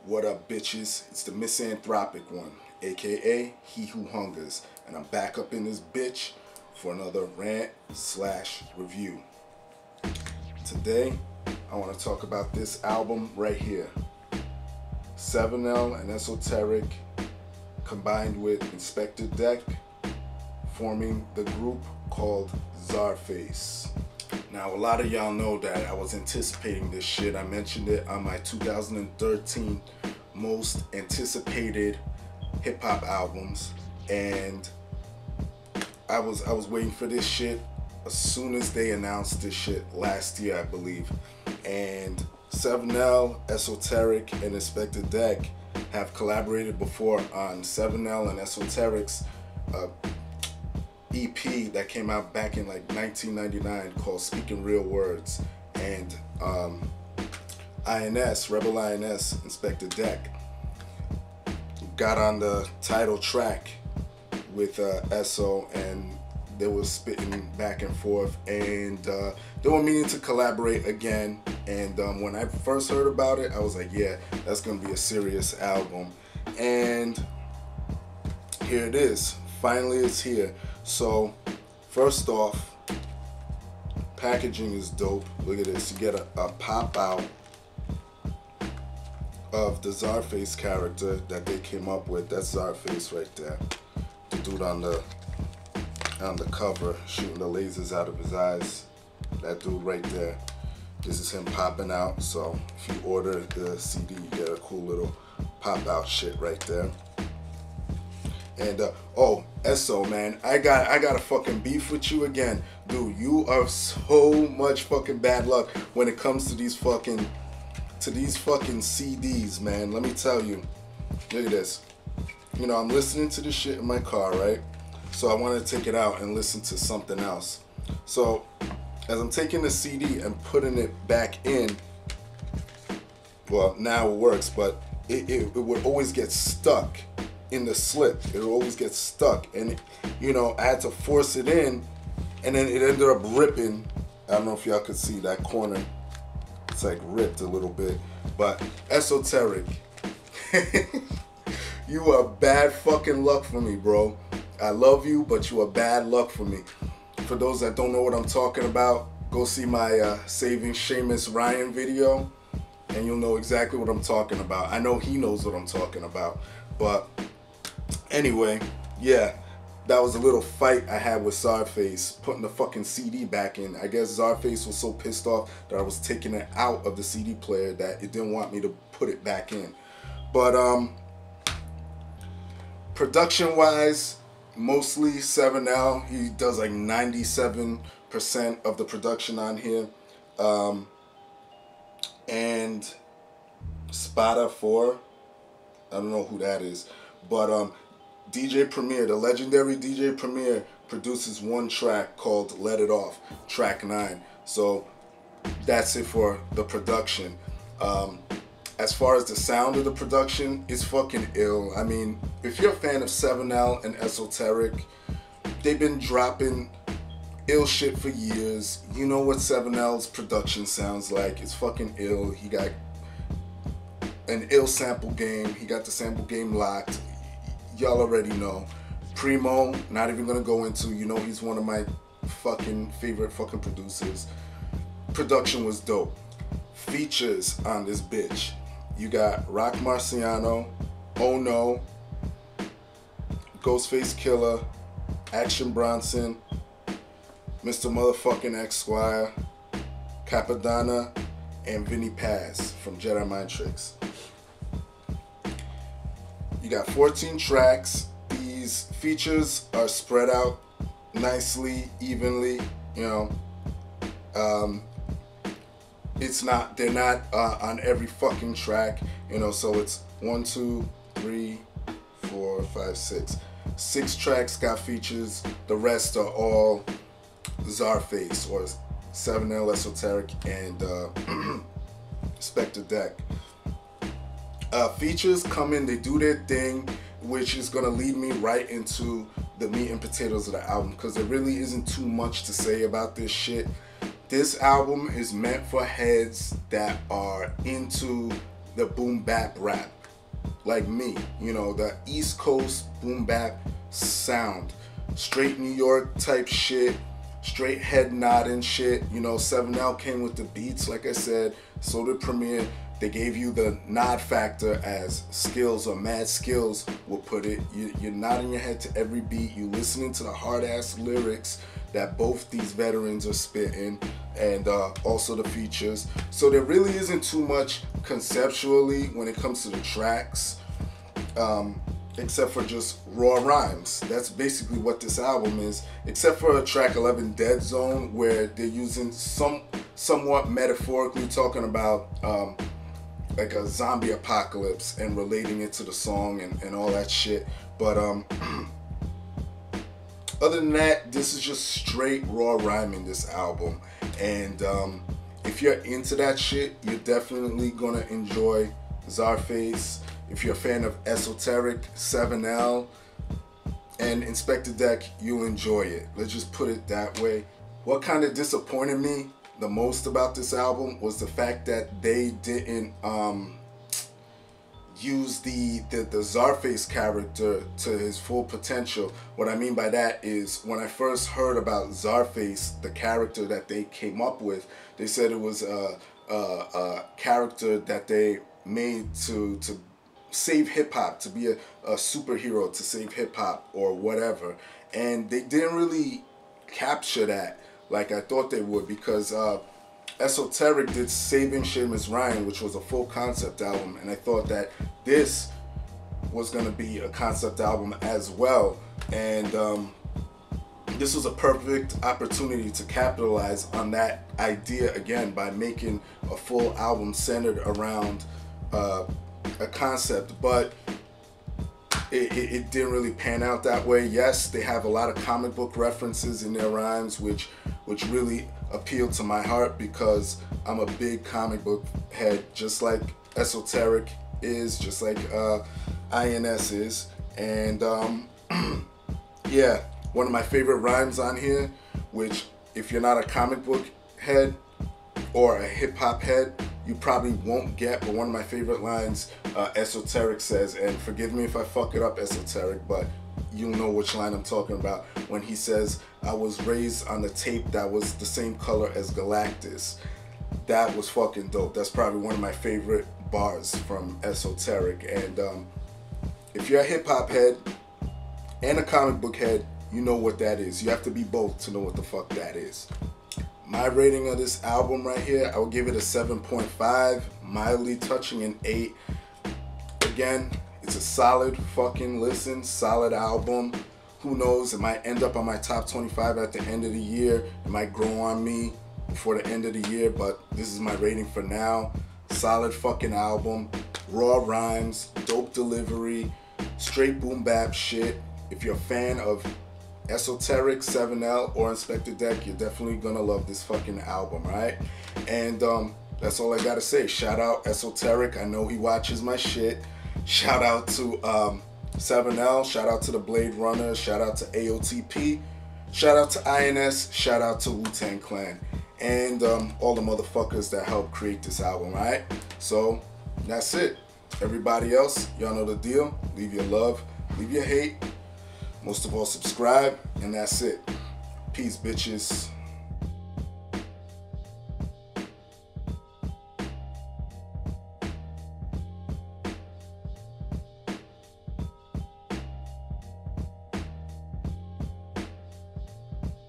What up, bitches? It's the MisanthropikOne, aka He Who Hungers, and I'm back up in this bitch for another rant/review. Today, I want to talk about this album right here. 7L and Esoteric combined with Inspector Deck, forming the group called Czarface. Now, a lot of y'all know that I was anticipating this shit. I mentioned it on my 2013 most anticipated hip-hop albums, and I was waiting for this shit as soon as they announced this shit last year, I believe. And 7L, Esoteric, and Inspector Deck have collaborated before on 7L and Esoteric's EP that came out back in like 1999 called Speaking Real Words, and INS, Rebel INS, Inspector Deck got on the title track with Eso, and they were spitting back and forth, and they were meaning to collaborate again. And when I first heard about it, I was like, yeah, that's gonna be a serious album. And here it is. Finally, it's here. So, first off, packaging is dope. Look at this. You get a pop out of the Czarface character that they came up with. That's Czarface right there. The dude on the cover shooting the lasers out of his eyes. That dude right there. This is him popping out. So, if you order the CD, you get a cool little pop out shit right there. And oh, Eso, man, I got a fucking beef with you again, dude. You are so much fucking bad luck when it comes to these fucking CDs, man. Let me tell you. Look at this. You know, I'm listening to this shit in my car, right? So I want to take it out and listen to something else. So as I'm taking the CD and putting it back in, well, now it works, but it would always get stuck in the slip. It always gets stuck, and you know, I had to force it in, and then it ended up ripping. I don't know if y'all could see that corner. It's like ripped a little bit. But Esoteric, you are bad fucking luck for me, bro. I love you, but you are bad luck for me. For those that don't know what I'm talking about, go see my Saving Seamus Ryan video, and you'll know exactly what I'm talking about. I know he knows what I'm talking about, but anyway, yeah, that was a little fight I had with Czarface, putting the fucking CD back in. I guess Czarface was so pissed off that I was taking it out of the CD player that it didn't want me to put it back in. But production-wise, mostly 7L. He does like 97% of the production on here. And Spada 4, I don't know who that is, but DJ Premier, the legendary DJ Premier, produces one track called Let It Off, track 9. So that's it for the production. As far as the sound of the production, it's fucking ill. I mean, if you're a fan of 7L and Esoteric, they've been dropping ill shit for years. You know what 7L's production sounds like. It's fucking ill. He got an ill sample game. He got the sample game locked. Y'all already know. Primo, not even gonna go into. You know he's one of my fucking favorite fucking producers. Production was dope. Features on this bitch. You got Rock Marciano, Oh No, Ghostface Killer, Action Bronson, Mr. Motherfucking X Squire, Capadonna, and Vinny Paz from Jedi Mind Tricks. You got 14 tracks. These features are spread out nicely, evenly, you know. They're not on every fucking track, you know, so it's 1, 2, 3, 4, 5, 6. 6 tracks got features. The rest are all Czarface or 7L, Esoteric, and Inspector Deck. Features come in, they do their thing, which is gonna lead me right into the meat and potatoes of the album, because there really isn't too much to say about this shit. This album is meant for heads that are into the boom bap rap, like me, you know, the East Coast boom bap sound, straight New York type shit, straight head nodding shit. You know, 7L came with the beats, like I said, so did Premier. They gave you the nod factor, as Skills or Mad Skills will put it. You're nodding your head to every beat. You listening to the hard ass lyrics that both these veterans are spitting, and also the features. So there really isn't too much conceptually when it comes to the tracks, except for just raw rhymes. That's basically what this album is, except for track 11, Dead Zone, where they're using somewhat metaphorically talking about like a zombie apocalypse and relating it to the song and all that shit. But other than that, this is just straight raw rhyming, this album. And if you're into that shit, you're definitely gonna enjoy Czarface. If you're a fan of Esoteric, 7L, and Inspector Deck, you'll enjoy it. Let's just put it that way. What kind of disappointed me the most about this album was the fact that they didn't use the Czarface character to his full potential. What I mean by that is, when I first heard about Czarface, the character that they came up with, they said it was a character that they made to save hip-hop, to be a superhero to save hip-hop or whatever. And they didn't really capture that like I thought they would, because Esoteric did Saving Seamus Ryan, which was a full concept album, and I thought that this was going to be a concept album as well. And this was a perfect opportunity to capitalize on that idea again by making a full album centered around a concept. But it didn't really pan out that way. Yes, they have a lot of comic book references in their rhymes, which really appealed to my heart, because I'm a big comic book head, just like Esoteric is, just like INS is. And yeah, one of my favorite rhymes on here, which if you're not a comic book head or a hip-hop head, you probably won't get, but one of my favorite lines, Esoteric says, and forgive me if I fuck it up, Esoteric, but you'll know which line I'm talking about, when he says, I was raised on a tape that was the same color as Galactus. That was fucking dope. That's probably one of my favorite bars from Esoteric. And if you're a hip-hop head and a comic book head, you know what that is. You have to be both to know what the fuck that is. My rating of this album right here, I would give it a 7.5, mildly touching an 8. Again, it's a solid fucking listen, solid album. Who knows, it might end up on my top 25 at the end of the year. It might grow on me before the end of the year, but this is my rating for now. Solid fucking album, raw rhymes, dope delivery, straight boom bap shit. If you're a fan of Esoteric, 7L, or Inspector Deck, you're definitely gonna love this fucking album, right? And that's all I gotta say. Shout out Esoteric, I know he watches my shit. Shout out to 7L, shout out to the Blade Runner, shout out to AOTP, shout out to INS, shout out to Wu-Tang Clan, and all the motherfuckers that helped create this album, right? So that's it. Everybody else, y'all know the deal. Leave your love, leave your hate. Most of all, subscribe, and that's it. Peace, bitches.